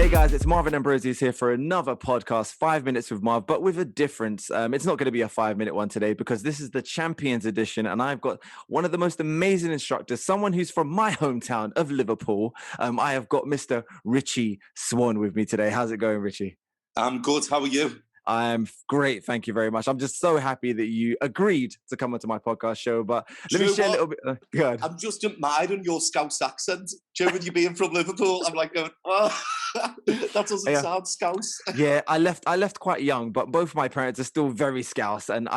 Hey guys, it's Marvin Ambrosius here for another podcast, 5 Minutes with Marv, but with a difference. It's not going to be a 5-minute one today because this is the Champions Edition, and I've got one of the most amazing instructors, someone who's from my hometown of Liverpool. I have got Mr. Richie Swan with me today. How's it going, Richie? I'm good. How are you? I'm great. Thank you very much. I'm just so happy that you agreed to come onto my podcast show. But let me share a little bit. Good. I'm just admiring your Scouse accent. Do you know when you're being from Liverpool? I'm like going, oh, that doesn't sound Scouse. Yeah, I left quite young, but both my parents are still very Scouse, and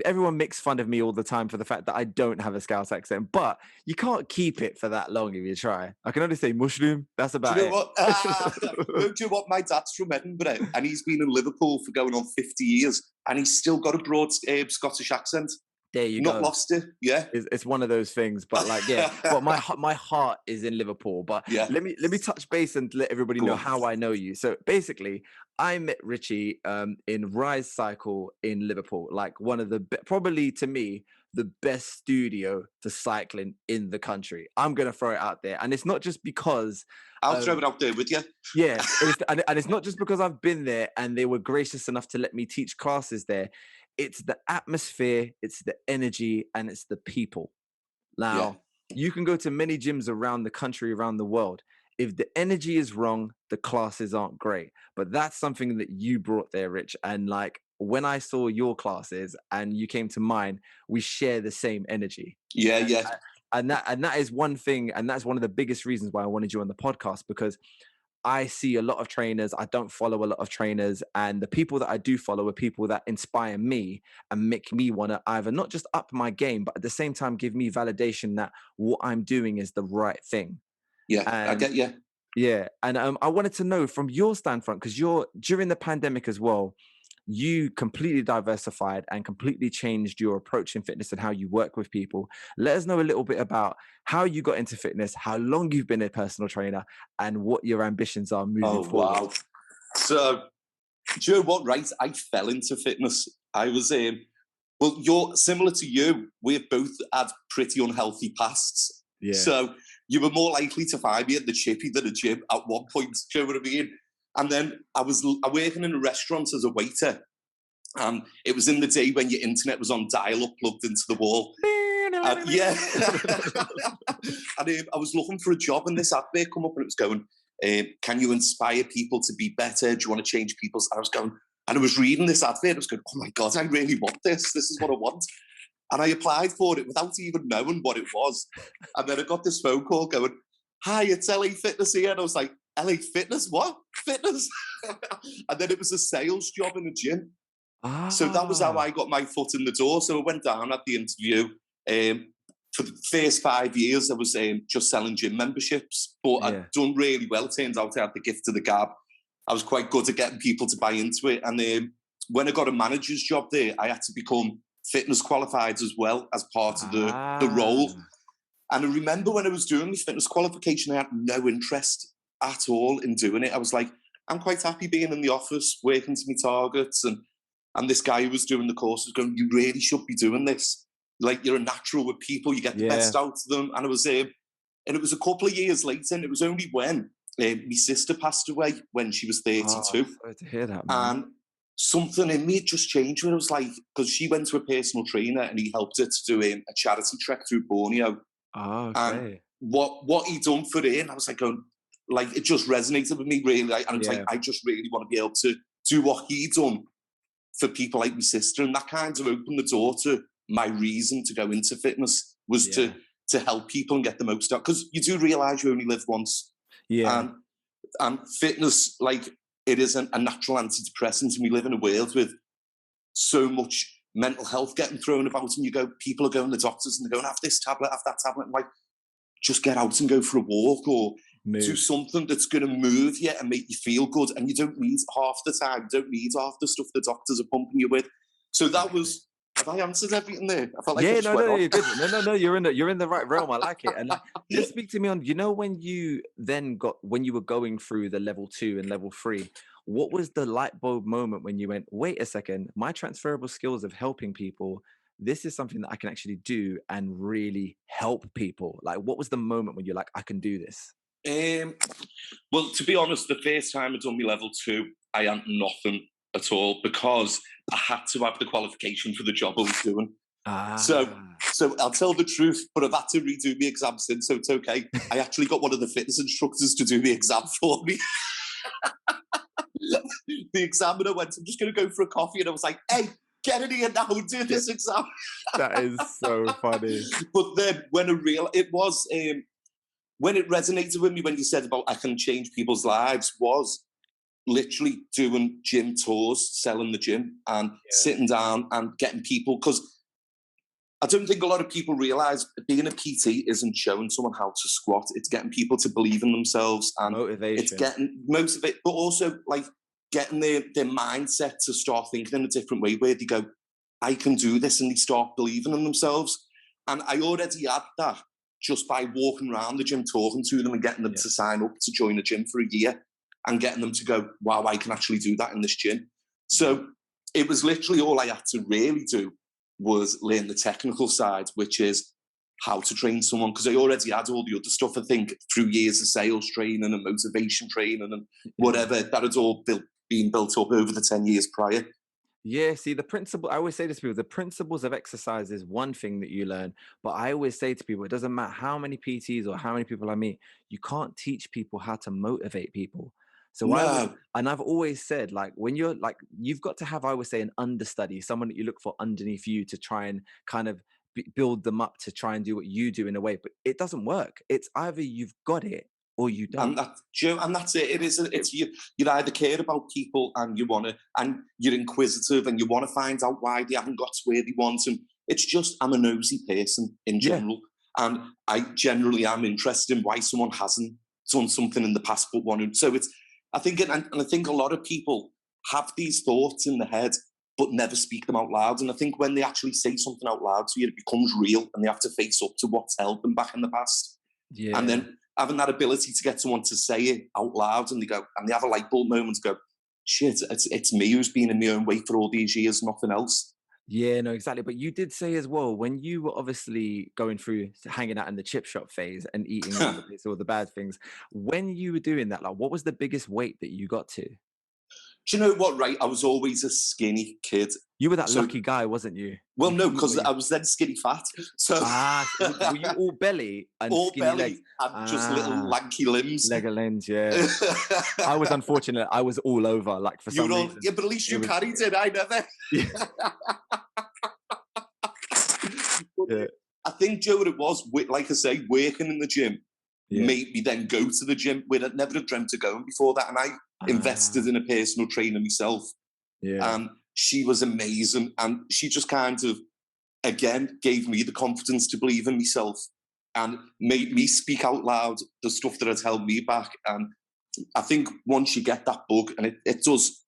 everyone makes fun of me all the time for the fact that I don't have a Scouse accent. But you can't keep it for that long if you try. I can only say mushroom. That's about Do you it. know what? Do you know what? My dad's from Edinburgh, and he's been in Liverpool for going on 50 years, and he's still got a broad Scottish accent. There you Not go. lost it. Yeah, it's one of those things. But like, yeah, but my heart is in Liverpool. But yeah. let me touch base and let everybody know how I know you. So basically, I met Richie in Rise Cycle in Liverpool, like one of the probably to me the best studio for cycling in the country. I'm gonna throw it out there, and it's not just because I'll throw it out there with you. Yeah, and it's not just because I've been there and they were gracious enough to let me teach classes there. It's the atmosphere, it's the energy, and it's the people. Now, you can go to many gyms around the country, around the world. If the energy is wrong, the classes aren't great. But that's something that you brought there, Rich. And like when I saw your classes and you came to mine, we share the same energy. Yeah, And, yeah. And that is one thing, and that's one of the biggest reasons why I wanted you on the podcast, because I see a lot of trainers. I don't follow a lot of trainers, and the people that I do follow are people that inspire me and make me want to either not just up my game, but at the same time give me validation that what I'm doing is the right thing. Yeah, And I get you. yeah, and I wanted to know from your standpoint, because you're during the pandemic as well, you completely diversified and completely changed your approach in fitness and how you work with people. Let us know a little bit about how you got into fitness, how long you've been a personal trainer, and what your ambitions are moving forward. Wow. So, do you know what, right? I fell into fitness. I was, well, you're similar to you. We've both had pretty unhealthy pasts. Yeah. So, you were more likely to find me at the chippy than a gym at one point. Do you know what I mean? And then I was working in a restaurant as a waiter. And it was in the day when your internet was on dial-up plugged into the wall. Yeah. And I was looking for a job, and this advert come up, and it was going, can you inspire people to be better? Do you want to change people's... I was going, and I was reading this advert, I was going, oh my God, I really want this. This is what I want. And I applied for it without even knowing what it was. And then I got this phone call going, hi, it's LA Fitness here. And I was like, LA Fitness? What? Fitness? And then it was a sales job in a gym. So that was how I got my foot in the door. So I went down at the interview. For the first 5 years, I was just selling gym memberships, but I'd done really well. It turns out I had the gift of the gab. I was quite good at getting people to buy into it. And when I got a manager's job there, I had to become fitness qualified as well as part of the role. And I remember when I was doing the fitness qualification, I had no interest at all in doing it. I was like, I'm quite happy being in the office, working to my targets. And this guy who was doing the course was going, you really should be doing this. Like, you're a natural with people, you get the best out of them. And it was a couple of years later, and it was only when my sister passed away when she was 32. Sorry to hear that, man. And something in me had just changed when it was like, because she went to a personal trainer and he helped her to do a charity trek through Borneo. Oh, okay. And what he done for her, and I was like, going, like, it just resonated with me really. And I was like, I just really want to be able to do what he done for people like my sister. And that kind of opened the door to my reason to go into fitness, was to help people and get the most out. Because you do realise you only live once. Yeah. And fitness, like, it is a natural antidepressant, and we live in a world with so much mental health getting thrown about, and people are going to the doctors and they're going, have this tablet, have that tablet. I'm like, just get out and go for a walk, or do something that's going to move you and make you feel good. And you don't need half the time, you don't need half the stuff the doctors are pumping you with. So that was... Have I answered everything there? I felt like no, you're good. No, you're in the right realm. I like it. And like, just speak to me on, when you were going through the level 2 and level 3, what was the light bulb moment when you went, wait a second, my transferable skills of helping people, this is something that I can actually do and really help people? Like, what was the moment when you're like, I can do this? Well, to be honest, the first time I done my level 2, I had nothing at all because I had to have the qualification for the job I was doing. So I'll tell the truth, but I've had to redo my exam since, so it's okay. I actually got one of the fitness instructors to do the exam for me. The examiner went, I'm just going to go for a coffee, and I was like, hey, get in here now and do this exam. That is so funny. But then when when it resonated with me when you said about I can change people's lives was literally doing gym tours, selling the gym and sitting down and getting people, because I don't think a lot of people realise being a PT isn't showing someone how to squat. It's getting people to believe in themselves, and motivation. It's getting motivate, but also like getting their mindset to start thinking in a different way, where they go, I can do this, and they start believing in themselves. And I already had that just by walking around the gym, talking to them and getting them to sign up to join the gym for a year and getting them to go, wow, I can actually do that in this gym. So it was literally all I had to really do was learn the technical side, which is how to train someone, because I already had all the other stuff, I think, through years of sales training and motivation training and whatever, that had all been built up over the 10 years prior. Yeah, see, the principle, I always say this to people, the principles of exercise is one thing that you learn, but I always say to people, it doesn't matter how many PTs or how many people I meet, you can't teach people how to motivate people. So and I've always said, like, when you're like, you've got to have, I would say, an understudy, someone that you look for underneath you to try and kind of build them up to try and do what you do in a way, but it doesn't work. It's either you've got it or you don't. And that's it. It's you either care about people and you want to, and you're inquisitive and you want to find out why they haven't got to where they want. And it's just, I'm a nosy person in general. And I generally am interested in why someone hasn't done something in the past but wanted. So it's, I think a lot of people have these thoughts in their head but never speak them out loud. And I think when they actually say something out loud to you, it becomes real and they have to face up to what's held them back in the past. Yeah. And then having that ability to get someone to say it out loud, and they go, and they have a light bulb moment to go, shit, it's me who's been in my own way for all these years, nothing else. Yeah, no, exactly. But you did say as well, when you were obviously going through hanging out in the chip shop phase and eating all the bad things, when you were doing that, like, what was the biggest weight that you got to? Do you know what, right? I was always a skinny kid. You were that lucky guy, wasn't you? Well, no, because I was then skinny fat. So were you all belly and all skinny belly legs? and just little lanky limbs? Leg limbs, yeah. I was unfortunate. I was all over, like, for some reason. Yeah, but at least you carried it. I never. I think, Joe, what it was, like I say, working in the gym made me then go to the gym where I'd never have dreamt of going before that. And I invested in a personal trainer myself. Yeah. And she was amazing. And she just kind of, again, gave me the confidence to believe in myself and made me speak out loud the stuff that had held me back. And I think once you get that bug, and it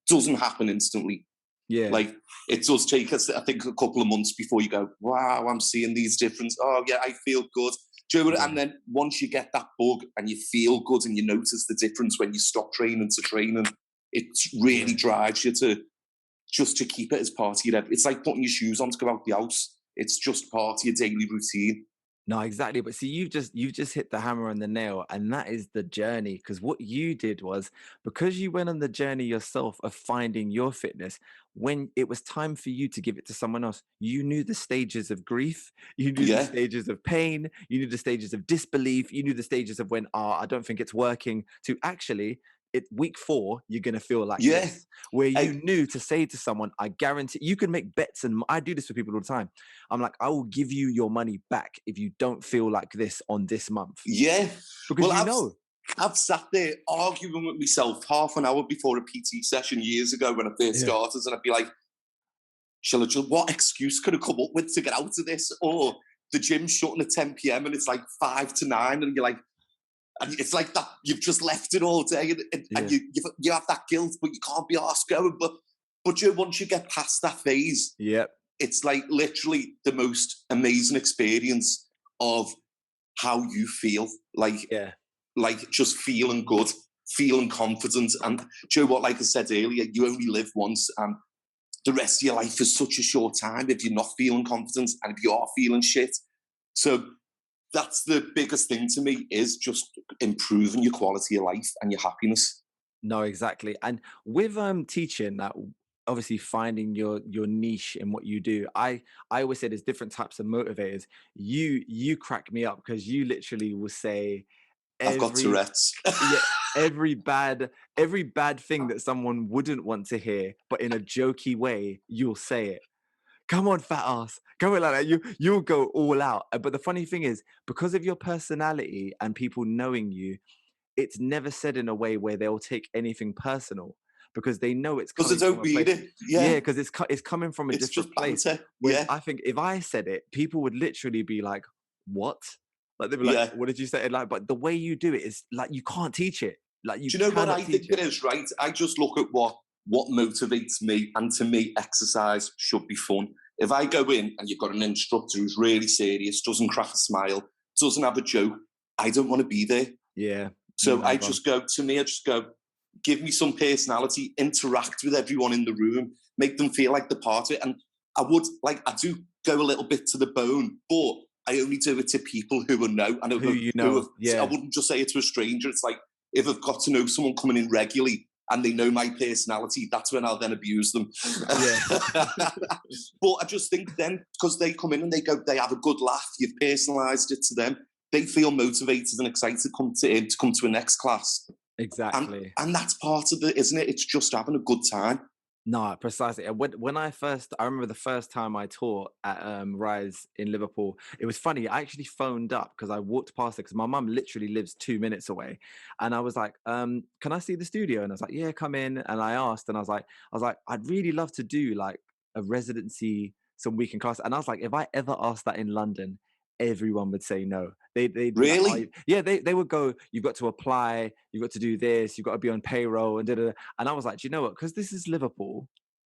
doesn't happen instantly. Yeah. Like, it does take us, I think, a couple of months before you go, wow, I'm seeing these differences. Oh, yeah, I feel good. And then once you get that bug and you feel good and you notice the difference when you stop training to training, it really drives you to keep it as part of your day. It's like putting your shoes on to go out the house. It's just part of your daily routine. No, exactly. But see, you've just hit the hammer on the nail, and that is the journey. Because what you did was, because you went on the journey yourself of finding your fitness, when it was time for you to give it to someone else, you knew the stages of grief, you knew the stages of pain, you knew the stages of disbelief, you knew the stages of when, I don't think it's working, to actually, week 4, you're going to feel like this, where you knew to say to someone, I guarantee, you can make bets, and I do this with people all the time. I'm like, I will give you your money back if you don't feel like this on this month. Yeah. Because I've sat there arguing with myself half an hour before a PT session years ago when I first started, and I'd be like, what excuse could I come up with to get out of this? Or the gym's shutting at 10 p.m. and it's like 5 to 9, and you're like, and it's like that, you've just left it all day, and you have that guilt, but you can't be arsed going. But once you get past that phase, it's like literally the most amazing experience of how you feel, like just feeling good, feeling confident. And do you know what, like I said earlier, you only live once, and the rest of your life is such a short time if you're not feeling confident and if you are feeling shit. So that's the biggest thing to me, is just improving your quality of life and your happiness. No, exactly. And with teaching that, obviously finding your niche in what you do, I always say there's different types of motivators. You crack me up because you literally will say I've got every Tourette's. yeah, every bad thing that someone wouldn't want to hear, but in a jokey way, you'll say it. Come on, fat ass. Come on like that. You'll go all out. But the funny thing is, because of your personality and people knowing you, it's never said in a way where they'll take anything personal because they know it's Because coming I from don't a mean place. it. Yeah, Yeah. because it's coming from a It's different just place. banter. Whereas Yeah. I think if I said it, people would literally be like, "What?" Like they'd be like, Yeah. "What did you say?" Like, but the way you do it is like you can't teach it. Like you Do you know what cannot I think teach it it. is, right? I just look at what motivates me, and to me, exercise should be fun. If I go in and you've got an instructor who's really serious, doesn't crack a smile, doesn't have a joke, I don't want to be there. Yeah, So I never. just go, give me some personality, interact with everyone in the room, make them feel like they're part of it. And I do go a little bit to the bone, but I only do it to people who I know. And Who you know? I Yeah, wouldn't just say it to a stranger. It's like, if I've got to know someone coming in regularly and they know my personality, that's when I'll then abuse them. yeah. But I just think then, because they come in and they have a good laugh, you've personalised it to them, they feel motivated and excited to come to a next class. Exactly. And that's part of it, isn't it? It's just having a good time. No, precisely. And I remember the first time I taught at Rise in Liverpool. It was funny. I actually phoned up because I walked past it because my mum literally lives 2 minutes away, and I was like, "Can I see the studio?" And I was like, "Yeah, come in." And I asked, and I was like, "I'd really love to do like a residency, some weekend class." And I was like, if I ever asked that in London, everyone would say no. They'd be like, "Oh, Really? yeah." They would go, "You've got to apply. You've got to do this. You've got to be on payroll and da da." And I was like, do you know what? Because this is Liverpool.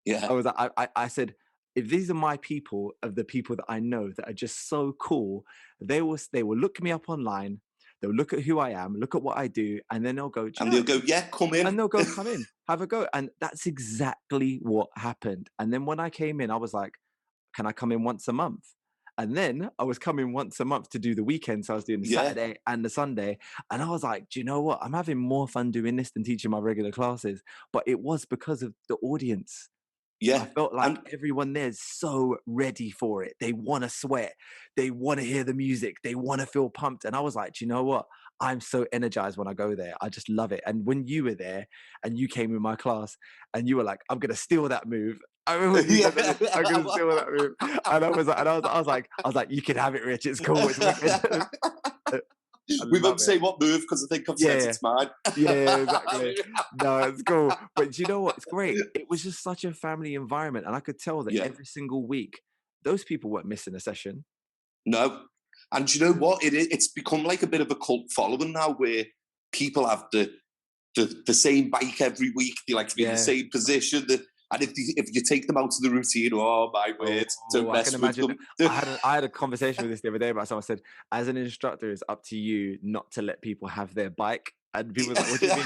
I Yeah. was like, I said, if these are my people, of the people that I know that are just so cool, they will look me up online, they'll look at who I am, look at what I do, and then they'll go, do you And know they'll what? go, yeah, come And in. they'll go, come in, have a go. And that's exactly what happened. And then when I came in, I was like, can I come in once a month? And then I was coming once a month to do the weekend. So I was doing the Yeah. Saturday and the Sunday. And I was like, do you know what? I'm having more fun doing this than teaching my regular classes. But it was because of the audience. I Yeah. felt like And everyone there's so ready for it. They want to sweat. They want to hear the music. They want to feel pumped. And I was like, do you know what? I'm so energized when I go there. I just love it. And when you were there and you came in my class and you were like, I'm gonna steal that move. I remember when you said that, I'm gonna steal that move. And I was like, you can have it, Rich. It's cool. It's wicked. I we love won't it. say what move because I think I've said Yeah. it's mine. Yeah, exactly. No, it's cool. But do you know what? It's great. It was just such a family environment. And I could tell that Yeah. every single week, those people weren't missing a session. No. And do you know what? It's become like a bit of a cult following now, where people have the same bike every week. They like to be in the Yeah. same position. And if you take them out of the routine, oh my word, don't Oh, I can mess with imagine. them. I had a conversation with this the other day about someone said, as an instructor, it's up to you not to let people have their bike. And people was like, what do you mean?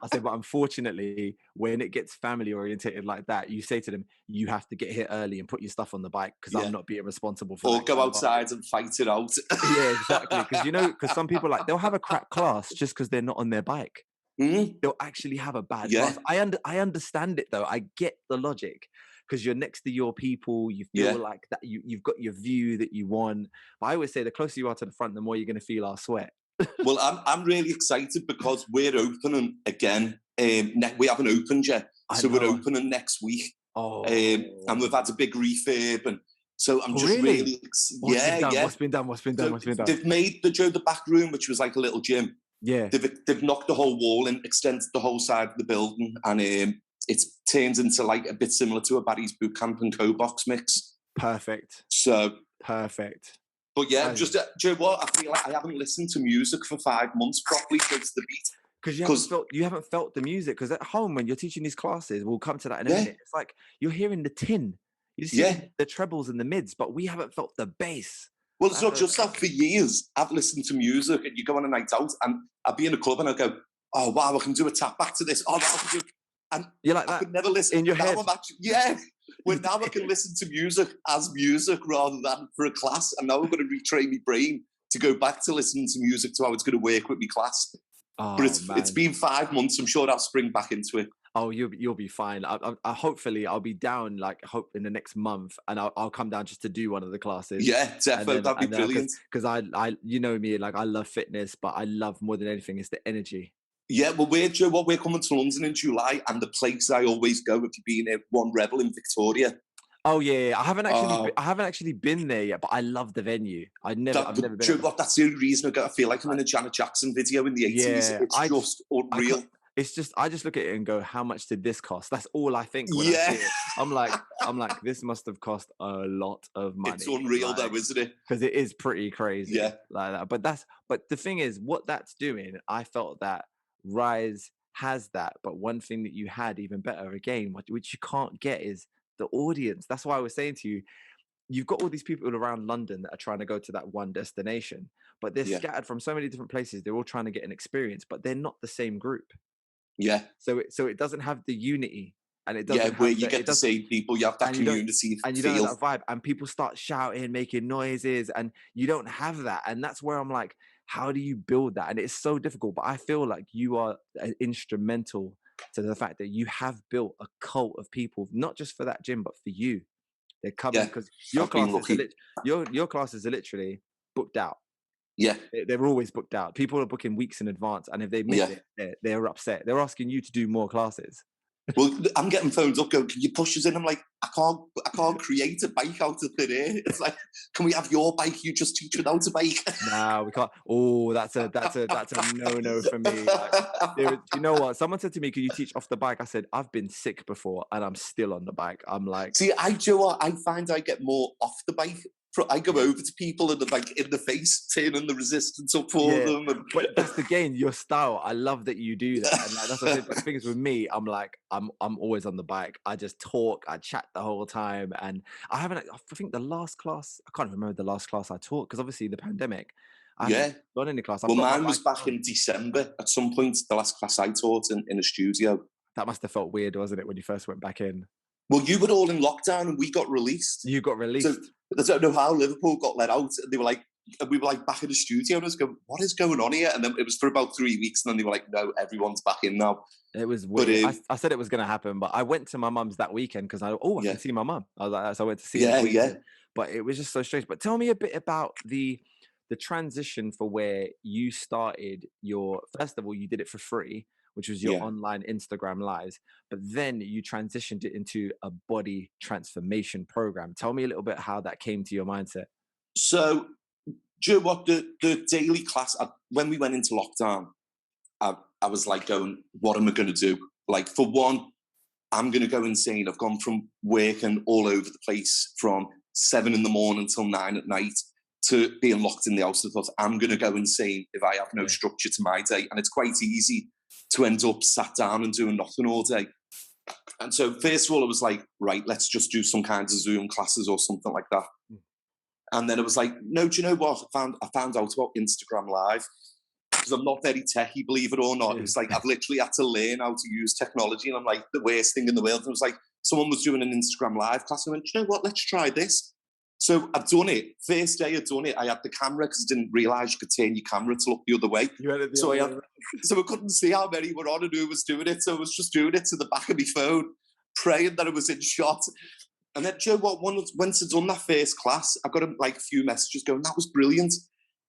I said, but unfortunately, when it gets family orientated like that, you say to them, you have to get here early and put your stuff on the bike because I'm Yeah. not being responsible for Or that go kind of outside and fight it out. Yeah, exactly. Because some people like they'll have a crap class just because they're not on their bike. Mm, They'll actually have a bad yeah, class. I understand it though. I get the logic because you're next to your people. You yeah. feel like that you've got your view that you want. But I always say the closer you are to the front, the more you're going to feel our sweat. Well, I'm really excited because we're opening again. We haven't opened yet, I so we're know. opening next week. And we've Oh, had a big refurb, and so I'm oh just really? really, What's been yeah, done? yeah. What's been done? What's been done? So What's been done? they've made the back room, which was like a little gym. Yeah, They've knocked the whole wall and extended the whole side of the building, and it's turned into like a bit similar to a Barry's Boot Camp and Co-box mix. perfect. So, Perfect. but yeah, As- just do you know what? I feel like I haven't listened to music for 5 months properly since the beat. Because Because you haven't felt the music. Because at home when you're teaching these classes, we'll come to that in a yeah, minute. It's like you're hearing the tin, you're yeah. seeing the trebles and the mids, but we haven't felt the bass. Well, it's not That's just that. For years, I've listened to music, and you go on a night out, and I'd be in a club, and I go, "Oh wow, I can do a tap back to this." Oh, wow, and You're like I that could never listen. in your Now head. I'm actually, yeah. Well, now I can listen to music as music rather than for a class, and now I'm going to retrain my brain to go back to listening to music to how it's going to work with my class. Oh, But it's man. been 5 months. I'm sure I'll spring back into it. Oh, you'll be fine. I hopefully I'll be down like hope in the next month, and I'll come down just to do one of the classes. Yeah, definitely. That'd be brilliant. Because I you know me, like I love fitness, but I love more than anything is the energy. Yeah, well, we're coming to London in July, and the place I always go, if you've been at One Rebel in Victoria. Oh yeah. I haven't actually been there yet, but I love the venue. I've never been. That's the only reason I feel like I'm in a Janet Jackson video in the 80s. Yeah, It's just unreal. I just look at it and go, how much did this cost? That's all I think when I see it. I'm like, this must have cost a lot of money. It's unreal though, isn't it? Because it is pretty crazy. Yeah. Like that. But the thing is, what that's doing, I felt that Rise has that. But one thing that you had even better again, which you can't get, is the audience. That's why I was saying to you, you've got all these people around London that are trying to go to that one destination, but they're scattered from so many different places. They're all trying to get an experience, but they're not the same group. Yeah. So it doesn't have the unity, and it doesn't. Yeah, where you get the same people, you have that community and you don't have that vibe, and people start shouting, making noises, and you don't have that. And that's where I'm like, how do you build that? And it's so difficult. But I feel like you are instrumental to the fact that you have built a cult of people, not just for that gym, but for you. They're coming because your classes are literally booked out. Yeah, they're always booked out. People are booking weeks in advance, and if they miss it, they're upset. They're asking you to do more classes. Well, I'm getting phones up going, can you push us in? I'm like, I can't create a bike out of thin air. It's like, can we have your bike? You just teach without a bike. No, we can't. Oh, that's a no for me. Like, you know what? Someone said to me, "Can you teach off the bike?" I said, "I've been sick before, and I'm still on the bike." I'm like, see, I find I get more off the bike. I go over to people and like in the face, turning the resistance up for them. But that's again your style. I love that you do that. And like, that's what I said. The thing is with me, I'm like, I'm always on the bike. I just talk, I chat the whole time. And I think the last class, I can't remember the last class I taught, because obviously the pandemic. I haven't done any class. Well, mine was back in December at some point, the last class I taught in a studio. That must have felt weird, wasn't it, when you first went back in? Well, you were all in lockdown and we got released. You got released. So, I don't know how Liverpool got let out. They were like, we were like back in the studio, and I was going, what is going on here? And then it was for about 3 weeks, and then they were like, no, everyone's back in now. It was weird. But, I said it was going to happen, but I went to my mum's that weekend because I can see my mum. I was like, so I went to see her. Yeah. But it was just so strange. But tell me a bit about the transition for where you started first of all, you did it for free, which was your online Instagram lives, but then you transitioned it into a body transformation program. Tell me a little bit how that came to your mindset. So, do you know what, the daily class, when we went into lockdown, I was like going, what am I going to do? Like, for one, I'm going to go insane. I've gone from working all over the place from 7 a.m. till 9 p.m. to being locked in the house. I thought, I'm going to go insane if I have no structure to my day. And it's quite easy to end up sat down and doing nothing all day. And so first of all, I was like, right, let's just do some kinds of Zoom classes or something like that. And then I was like, no, do you know what? I found out about Instagram Live, because I'm not very techie, believe it or not. It was like, I've literally had to learn how to use technology, and I'm like, the worst thing in the world. And it was like, someone was doing an Instagram Live class, and I went, do you know what? Let's try this. So I've done it. First day I'd done it, I had the camera because I didn't realise you could turn your camera to look the other way. So I couldn't see how many were on and who was doing it. So I was just doing it to the back of my phone, praying that it was in shot. And then, do you know what? Once I'd done that first class, I got a few messages going, that was brilliant.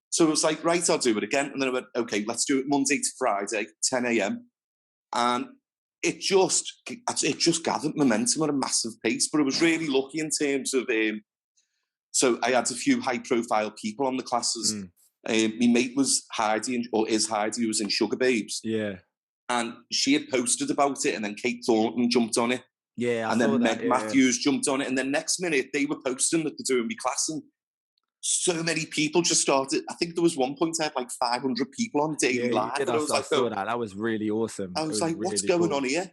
So I was like, right, I'll do it again. And then I went, okay, let's do it Monday to Friday, 10 a.m. And it just gathered momentum at a massive pace. But I was really lucky in terms of... So I had a few high-profile people on the classes. My mate was Heidi, is Heidi, who was in Sugar Babes. Yeah. And she had posted about it, and then Kate Thornton jumped on it. Yeah, and then Meg Matthews jumped on it. And then next minute, they were posting that they're doing my class. And so many people just started. I think there was one point I had like 500 people on daily live. And I saw that. That was really awesome. I was like, what's going on here?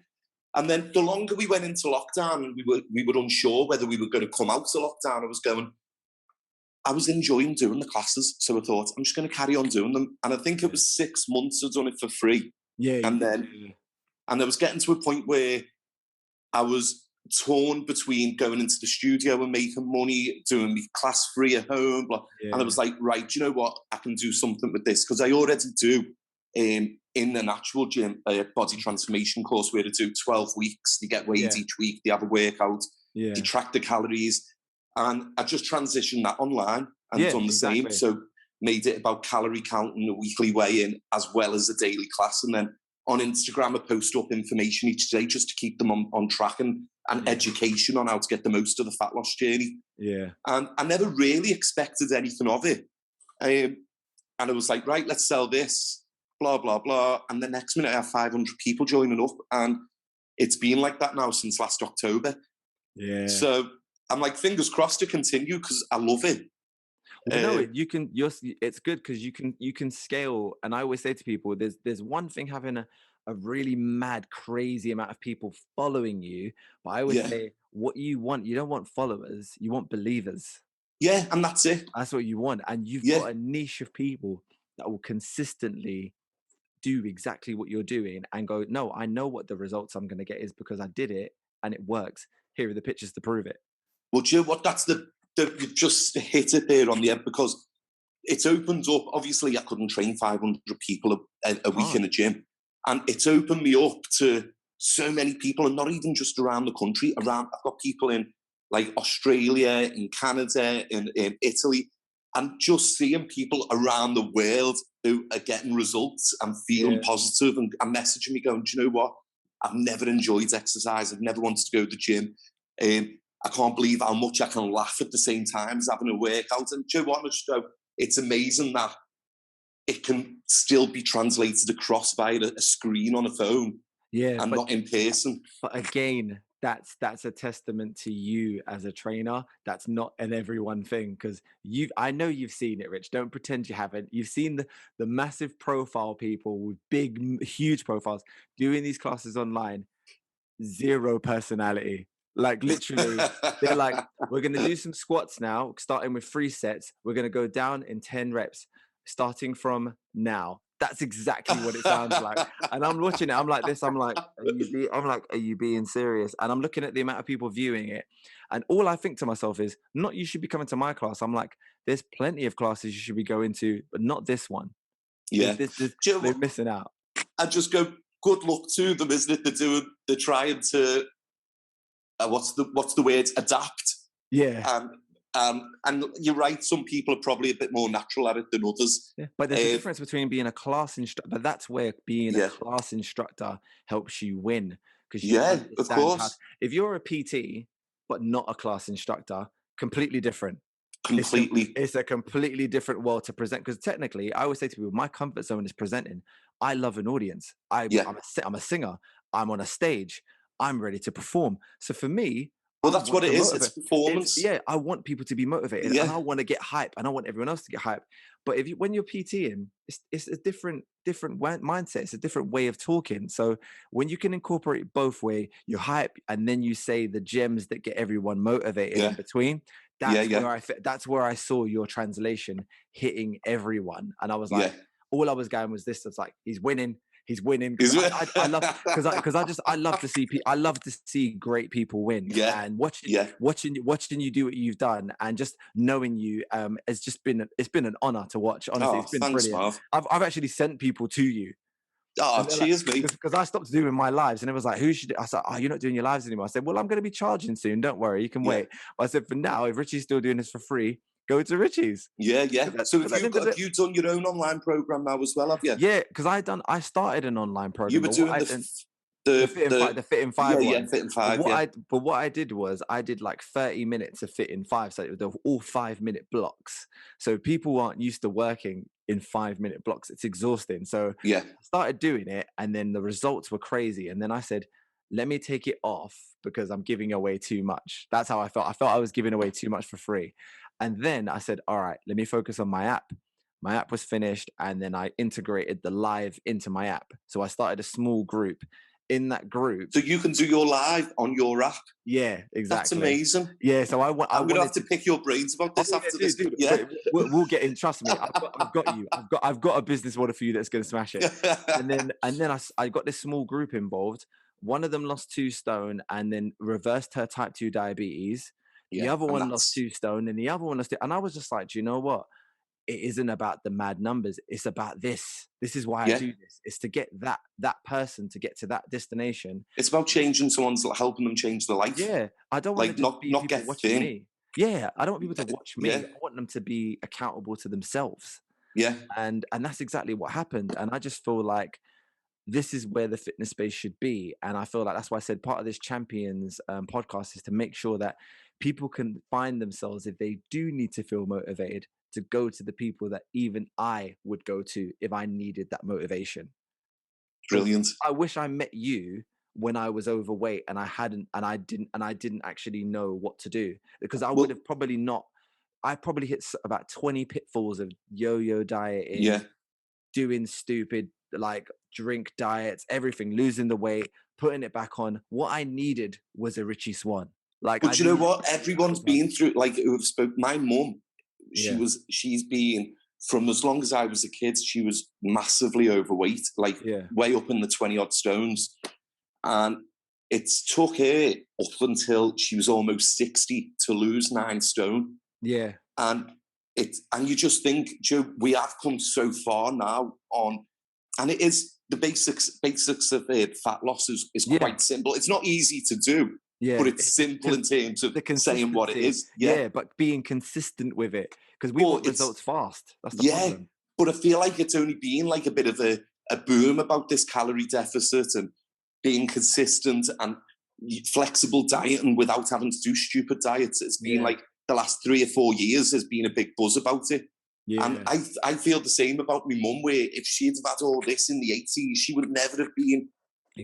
And then the longer we went into lockdown, and we were unsure whether we were going to come out of lockdown, I was enjoying doing the classes. So I thought, I'm just going to carry on doing them. And I think it was 6 months I'd done it for free. And I was getting to a point where I was torn between going into the studio and making money, doing me class free at home. And I was like, right, do you know what? I can do something with this, because I already do in an actual gym a body transformation course where they do 12 weeks. They get weighed each week. They have a workout. They track the calories. And I just transitioned that online and done the same. So made it about calorie counting, a weekly weigh-in, as well as a daily class. And then on Instagram, I post up information each day just to keep them on track, and education on how to get the most of the fat loss journey. And I never really expected anything of it. And I was like, right, let's sell this, blah, blah, blah. And the next minute I have 500 people joining up. And it's been like that now since last October. So I'm like, fingers crossed to continue, because I love it. Well, no, you can. It's good because you can scale. And I always say to people, there's one thing having a really mad, crazy amount of people following you, but I always say, what you want, you don't want followers, you want believers. Yeah, and that's it. That's what you want, and you've got a niche of people that will consistently do exactly what you're doing and go, no, I know what the results I'm going to get is because I did it and it works. Here are the pictures to prove it. Well, do you know what? That's you just hit it there on the end, because it's opened up. Obviously, I couldn't train 500 people a week in a gym, and it's opened me up to so many people, and not even just around the country. I've got people in like Australia, in Canada, in Italy, and just seeing people around the world who are getting results and feeling positive and messaging me going, do you know what? I've never enjoyed exercise. I've never wanted to go to the gym. I can't believe how much I can laugh at the same time as having a workout. And do you know what? It's amazing that it can still be translated across via a screen on a phone, and not in person. But again, that's a testament to you as a trainer. That's not an everyone thing, because I know you've seen it, Rich. Don't pretend you haven't. You've seen the massive profile people with big, huge profiles doing these classes online. Zero personality. Like literally, they're like, we're going to do some squats now, starting with 3 sets. We're going to go down in 10 reps, starting from now. That's exactly what it sounds like. And I'm watching it. I'm like this. I'm like, are you being serious? And I'm looking at the amount of people viewing it. And all I think to myself is, not you should be coming to my class. I'm like, there's plenty of classes you should be going to, but not this one. Yeah. They're missing out. I just go, good luck to them, isn't it? They're trying to, what's the word? Adapt. Yeah. And you're right. Some people are probably a bit more natural at it than others. Yeah. But there's a difference between being a class instructor. But that's where being a class instructor helps you win. Because of course. If you're a PT but not a class instructor, completely different. Completely. It's a completely different world to present. Because technically, I always say to people, my comfort zone is presenting. I love an audience. I'm a singer. I'm on a stage. I'm ready to perform. So for me, well, that's what it is. It's performance. I want people to be motivated, and I want to get hype, and I want everyone else to get hype. But when you're PTing, it's a different mindset. It's a different way of talking. So when you can incorporate both way, you hype, and then you say the gems that get everyone motivated in between. That's where I saw your translation hitting everyone, and I was like, all I was going was this. It's like he's winning. I love to see great people win. And watching you do what you've done, and just knowing you it's been an honor to watch. Honestly, it's been brilliant. Marv. I've actually sent people to you. Oh, cheers, mate. Because I stopped doing my lives, and it was like, who should I said, oh, you're not doing your lives anymore. I said, well, I'm going to be charging soon. Don't worry, you can wait. But I said, for now, if Richie's still doing this for free, go to Richie's. Yeah. So have you done your own online program now as well, have you? Yeah, because I started an online program. You were doing the Fit in 5 one. Yeah, Fit in 5, But what I did was I did like 30 minutes of Fit in 5. So they're all 5-minute blocks. So people aren't used to working in 5-minute blocks. It's exhausting. So I started doing it, and then the results were crazy. And then I said, let me take it off because I'm giving away too much. That's how I felt. I felt I was giving away too much for free. And then I said, all right, let me focus on my app. My app was finished, and then I integrated the live into my app. So I started a small group. In that group, so you can do your live on your app. Yeah, exactly. That's amazing. Yeah, so I'm going to have to pick your brains about this after this. Yeah, we'll get in. Trust me, I've got you. I've got a business model for you that's going to smash it. and then I got this small group involved one of them lost 2 stone and then reversed her type 2 diabetes. The Yeah, other and one lost that's 2 stone, and the other one lost it. And I was just like, do you know what? It isn't about the mad numbers. It's about this. This is why I yeah. do this. It's to get that person to get to that destination. It's about changing someone's, helping them change their life. Yeah, I don't want to Like just not be not people get watching thin. me. Yeah, I don't want people to watch me. Yeah, I want them to be accountable to themselves. yeah. And that's exactly what happened. And I just feel like this is where the fitness space should be. And I feel like that's why I said part of this champions podcast is to make sure that people can find themselves if they do need to feel motivated to go to the people that even I would go to if I needed that motivation. Because Brilliant. I wish I met you when I was overweight and I didn't actually know what to do, because I would Well, have probably not. I probably hit about 20 pitfalls of yo-yo yeah. dieting, doing stupid like drink diets, everything, losing the weight, putting it back on. What I needed was a Richie Swan. Like I But you know needed what? that Everyone's was been through, like, who have spoke. My mum, yeah, she's been, from as long as I was a kid, she was massively overweight, like yeah, way up in the 20 odd stones. And it took her up until she was almost 60 to lose 9 stone. yeah, And and you just think, Joe, we have come so far now on, and it is the basics of fat loss is yeah, quite simple. It's not easy to do, but yeah. it's simple in terms of The saying what it consistency, is. Yeah, yeah, but being consistent with it, because we but want results fast. That's the yeah, problem. but I feel like it's only been like a bit of a boom about this calorie deficit and being consistent and flexible dieting without having to do stupid diets. It's been Yeah, like the last 3 or 4 years has been a big buzz about it. And yeah, I feel the same about my mum, where if she'd have had all this in the 80s, she would never have been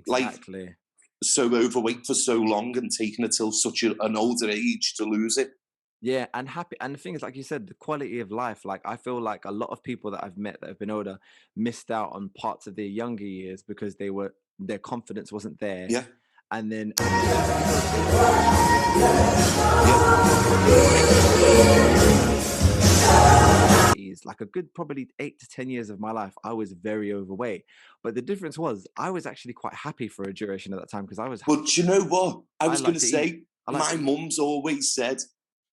like exactly. so overweight for so long and taken it till such an older age to lose it. Yeah, and happy. And the thing is, like you said, the quality of life. Like I feel like a lot of people that I've met that have been older missed out on parts of their younger years because their confidence wasn't there. Yeah, And then just because they were overweight in their yeah. is like a good probably 8 to 10 years of my life, I was very overweight. But the difference was I was actually quite happy for a duration of that time because But you know what? I I was going like to to eat. say, I like my to eat. mum's always said,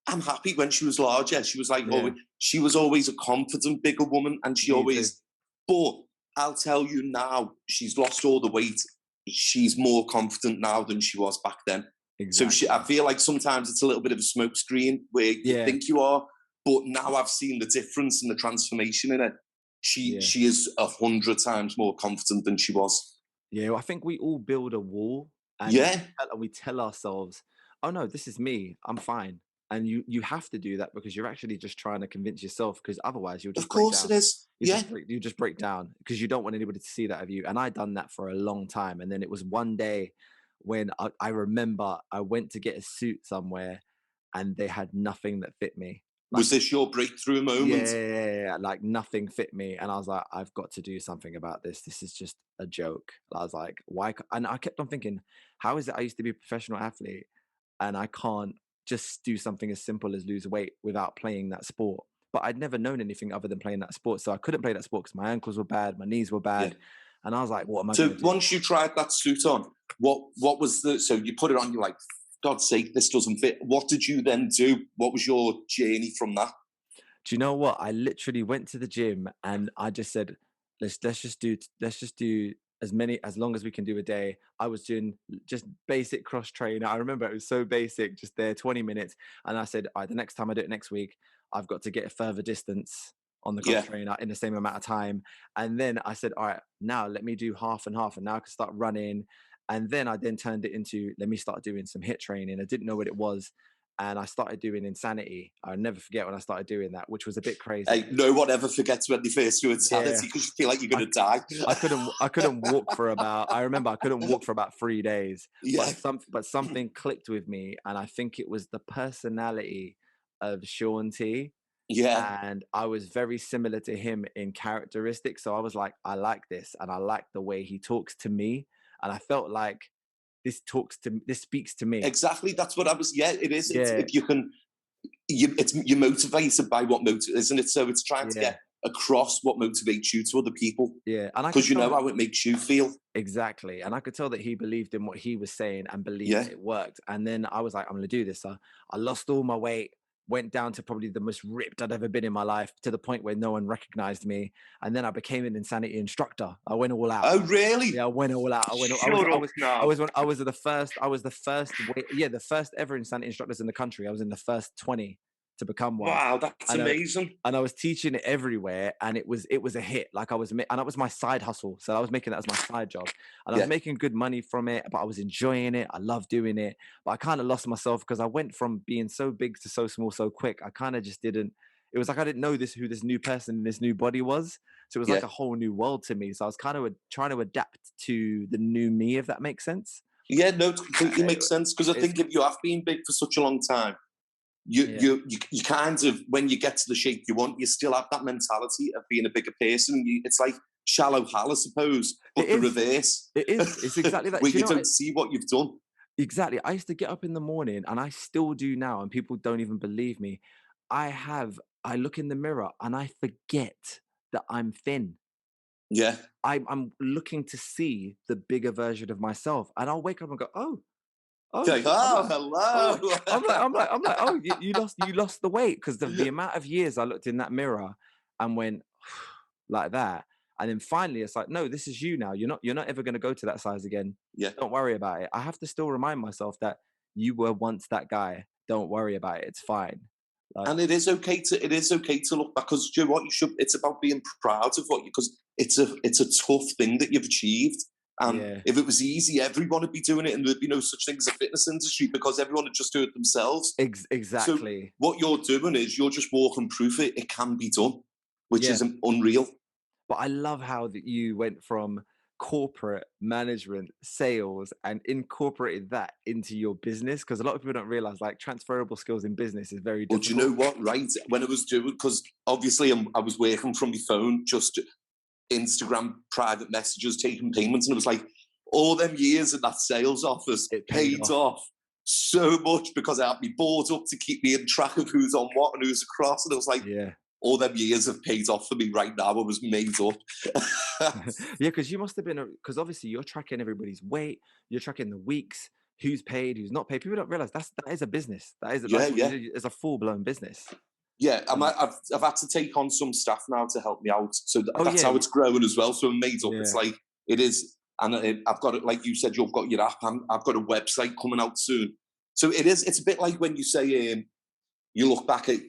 I'm happy when she was larger. She was like, Yeah, oh, she was always a confident, bigger woman. And she me too. always, but I'll tell you now, she's lost all the weight. She's more confident now than she was back then. So I Exactly. feel like sometimes it's a little bit of a smoke screen where you Yeah, think you are, but now I've seen the difference and the transformation in it. yeah. She is 100 times more confident than she was. Yeah, well, I think we all build a wall and Yeah, we tell ourselves, "Oh no, this is me. I'm fine." And you have to do that because you're actually just trying to convince yourself because otherwise you'll of just break course it down. is. Yeah, You just break down because you don't want anybody to see that of you. And I done that for a long time. And then it was one day when I remember I went to get a suit somewhere and they had nothing that fit me. was Like this your breakthrough moment? yeah, like nothing fit me, and I was like, "I've got to do something about this. This is just a joke." I was like, "Why?" And I kept on thinking, "How is it? I used to be a professional athlete, and I can't just do something as simple as lose weight without playing that sport." But I'd never known anything other than playing that sport, so I couldn't play that sport because my ankles were bad, my knees were Yeah. bad, and I was like, "What am I So going to do?" once you tried that suit on, what was the, so you put it on, you're like, God's sake, this doesn't fit. What did you then do? What was your journey from that? Do you know what? I literally went to the gym and I just said, let's just do as long as we can do a day. I was doing just basic cross train. I remember it was so basic, just there 20 minutes. And I said, all right, the next time I do it next week, I've got to get a further distance on the cross Yeah, trainer in the same amount of time. And then I said, all right, now let me do half and half. And now I can start running. And then I then turned it into let me start doing some hit training. I didn't know what it was and I started doing Insanity. I'll never forget when I started doing that, which was a bit crazy. hey, no one ever forgets when they first do Yeah, insanity because you feel like you're I going to die. I couldn't walk for about. I remember I couldn't walk for about 3 days, Yeah, but something clicked with me, and I think it was the personality of Sean T. yeah, And I was very similar to him in characteristics, so I was like, I like this, and I like the way he talks to me, and I felt like this speaks to me. exactly. That's what I was. Yeah, it is. It's Yeah, if you can, you're motivated by what motivates, isn't it? So it's trying to yeah, get across what motivates you to other people, Yeah, and I could because you know tell how it makes you feel. exactly, and I could tell that he believed in what he was saying and believed Yeah, that it worked. And then I was like, I'm gonna do this. I lost all my weight, went down to probably the most ripped I'd ever been in my life, to the point where no one recognized me. And then I became an insanity instructor. I went all out. oh Yeah, really? I went all out. I went. Shut up I now. was. I was the first. I was the first. Yeah, the first ever insanity instructors in the country. I was in the first 20 to become one. Wow, that's And amazing. and I was teaching it everywhere, and it was a hit. Like and that was my side hustle. So I was making that as my side job, and I was Yeah, making good money from it. But I was enjoying it. I loved doing it. But I kind of lost myself because I went from being so big to so small so quick. I kind of just didn't. It was like I didn't know who this new person in this new body was. So it was like yeah. a whole new world to me. So I was kind of trying to adapt to the new me, if that makes sense. Yeah, no, it completely Uh, makes sense, because I It's think if you have been big for such a long time, you yeah, you kind of, when you get to the shape you want, you still have that mentality of being a bigger person. It's like shallow hal, I suppose, it but the is. reverse, It is. It's exactly that. where Do you you know don't what? see what you've done. Exactly. I used to get up in the morning, and I still do now, and people don't even believe me. I look in the mirror and I forget that I'm thin. Yeah. I'm looking to see the bigger version of myself, and I'll wake up and go, oh Okay. shit. Oh, Oh, hello. I'm like, oh, you lost the weight, because the amount of years I looked in that mirror and went like that, and then finally it's like, no, this is you now. You're not ever going to go to that size again. Yeah. Don't worry about it. I have to still remind myself that you were once that guy. Don't worry about it. It's fine. Like, And it is okay to look back, because you know what, you should. It's about being proud of what you, because it's a tough thing that you've achieved. And yeah, if it was easy, everyone would be doing it, and there'd be no such thing as a fitness industry, because everyone would just do it themselves. So exactly. what you're doing is you're just walking proof it can be done, which Yeah. is unreal. But I love how that you went from corporate management, sales, and incorporated that into your business. Because a lot of people don't realize, like, transferable skills in business is very But you know difficult. what? Right when I was doing, because obviously I was working from my phone, just Instagram private messages, taking payments, and it was like all them years in that sales office It paid paid off. off so much, because I had me board up to keep me in track of who's on what and who's across, and it was like Yeah. all them years have paid off for me right now. I was made up. Yeah, because you must have been, because obviously you're tracking everybody's weight, you're tracking the weeks, who's paid, who's not paid. People don't realize that is a business. That is Yeah, that's what you yeah. do. It's a full blown business. Yeah, Um, I've had to take on some staff now to help me out, so oh that's yeah, how it's growing as well. So I'm made up. It's yeah, like it is, and I've got it. Like you said, you've got your app, and I've got a website coming out soon. So it is. It's a bit like when you say you look back at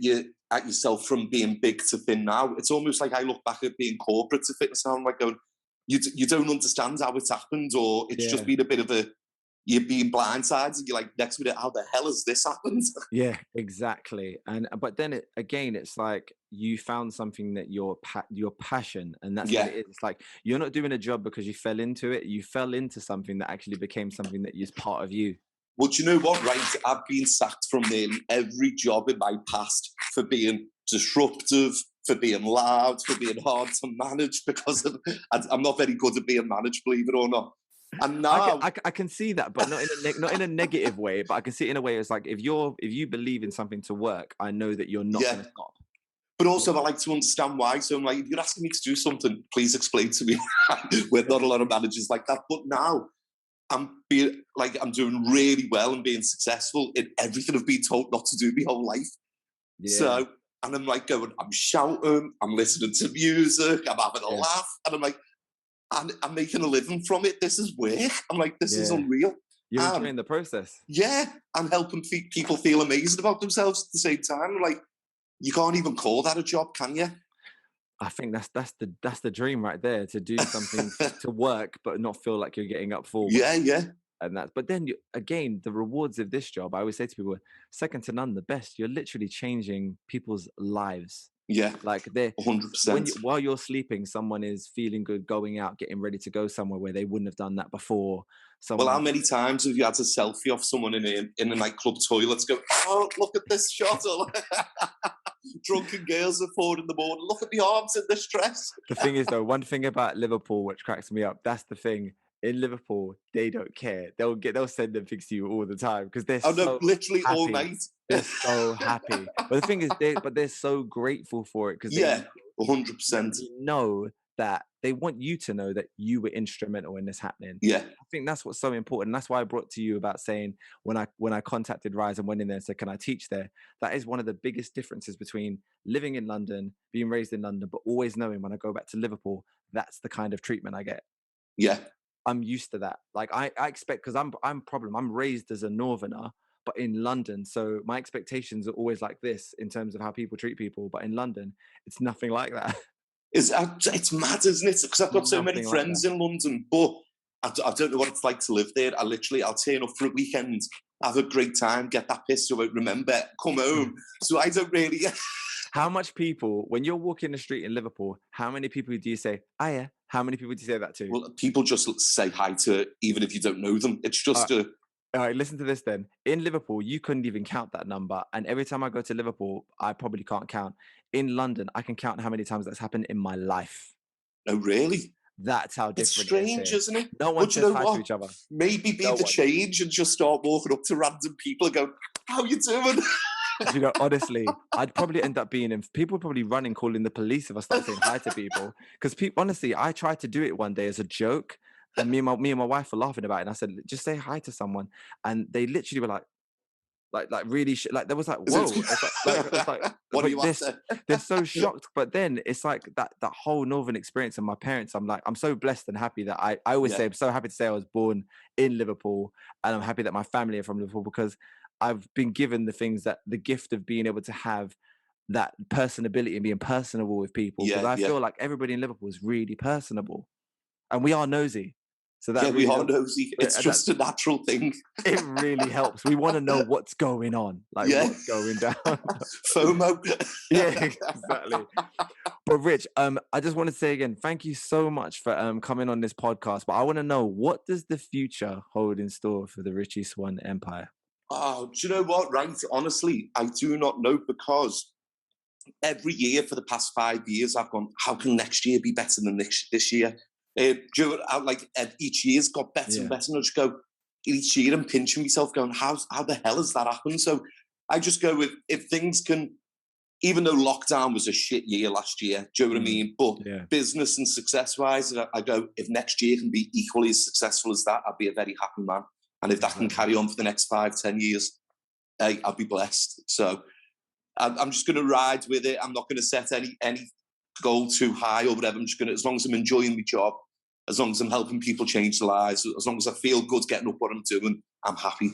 yourself from being big to thin now. It's almost like I look back at being corporate to fitness now. I'm like going, you don't understand how it's happened, or it's just yeah. been a bit of a, you're being blindsided, and you're like, next minute, how the hell has this happened? Yeah, exactly. And but then again, it's like you found something that your passion, and that's what Yeah. it is. It's like you're not doing a job because you fell into it. You fell into something that actually became something that is part of you. Well, do you know what, right? I've been sacked from nearly every job in my past for being disruptive, for being loud, for being hard to manage, because I'm not very good at being managed, believe it or not. And now, I can see that, but not in not in a negative way. But I can see it in a way. It's like if you believe in something to work, I know that you're not yeah. going to stop. But also, I like to understand why. So I'm like, if you're asking me to do something, please explain to me. We're not a lot of managers like that. But now, I'm doing really well and being successful in everything I've been told not to do my whole life. Yeah, So, and I'm like going, I'm shouting, I'm listening to music, I'm having a yeah, laugh, and I'm like, I'm making a living from it. This is work. I'm like, this is yeah. unreal. You're And enjoying the process. yeah, I'm helping people feel amazing about themselves at the same time. Like, you can't even call that a job, can you? I think that's the dream right there, to do something to work, but not feel like you're getting up for work. Yeah, yeah, And that's, but then again, the rewards of this job, I always say to people, second to none, the best. You're literally changing people's lives. yeah, Like they're 100%. while you're sleeping, someone is feeling good, going out, getting ready to go somewhere where they wouldn't have done that before. Well, how Someone, many times have you had a selfie of someone in a nightclub toilet to go, oh, look at this shot? Or drunken girls at 4 in the morning, look at the arms in this dress. the thing is though, one thing about Liverpool which cracks me up, that's the thing. In Liverpool, they don't care. They'll send them things to you all the time because they're Oh no, so literally all happy. night. They're so happy. But the thing is, they're so grateful for it because they Yeah, 100%. You know that they want you to know that you were instrumental in this happening. Yeah. I think that's what's so important. And that's why I brought to you about saying when I contacted Rise and went in there and said, can I teach there? That is one of the biggest differences between living in London, being raised in London, but always knowing when I go back to Liverpool, that's the kind of treatment I get. Yeah. I'm used to that. Like I expect, because I'm raised as a northerner, but in London. So my expectations are always like this in terms of how people treat people. But in London, it's nothing like that. It's mad, isn't it? Because I've got so many Nothing like friends that. in London, but I don't know what it's like to live there. I'll turn up for a weekend, have a great time, get that pissed so I won't remember, come home. So I don't really. How much people, when you're walking the street in Liverpool, how many people do you say, hiya? How many people do you say that to? Well, people just say hi to, even if you don't know them. It's just All right, listen to this then. In Liverpool, you couldn't even count that number. And every time I go to Liverpool, I probably can't count. In London, I can count how many times that's happened in my life. No, really? That's how It's different it is strange, here. isn't it? No one But you says know hi to what? each other. Maybe be No the one. change and just start walking up to random people and go, how you doing? You know, honestly, I'd probably end up being in. People would probably running, calling the police if I started saying hi to people. Because honestly, I tried to do it one day as a joke, and me and my wife were laughing about it. And I said, just say hi to someone, and they literally were like really like there was like whoa. It's like What are but you after? they're so shocked. But then it's like that whole northern experience. And my parents, I'm so blessed and happy that I always say I'm so happy to say I was born in Liverpool, and I'm happy that my family are from Liverpool because I've been given the gift of being able to have that personability and being personable with people, because I feel like everybody in Liverpool is really personable and we are nosy. So that We really are helps. nosy. It's just a natural thing. It really helps. We want to know what's going on, like what's going down. FOMO. Yeah, exactly. But Rich, I just want to say again, thank you so much for coming on this podcast. But I want to know, what does the future hold in store for the Richie Swan Empire? Oh, do you know what? Right, honestly, I do not know, because every year for the past 5 years, I've gone, how can next year be better than this year? Each year's got better and better, and I just go each year and pinching myself, going, how the hell has that happened? So I just go with, if things can, even though lockdown was a shit year last year, do you know what I mean? But business and success-wise, I go, if next year can be equally as successful as that, I'd be a very happy man. And if that can carry on for the next 5-10 years, I'll be blessed. So I'm just going to ride with it. I'm not going to set any goal too high or whatever. I'm just going to, as long as I'm enjoying my job, as long as I'm helping people change their lives, as long as I feel good getting up what I'm doing, I'm happy.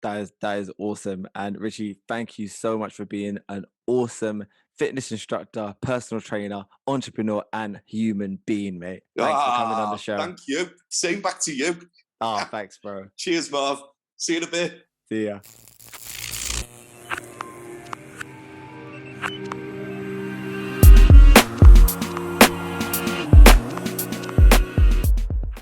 That is awesome. And Richie, thank you so much for being an awesome fitness instructor, personal trainer, entrepreneur, and human being, mate. Thanks for coming on the show. Thank you. Same back to you. Oh, thanks, bro. Cheers, Marv. See you in a bit. See ya.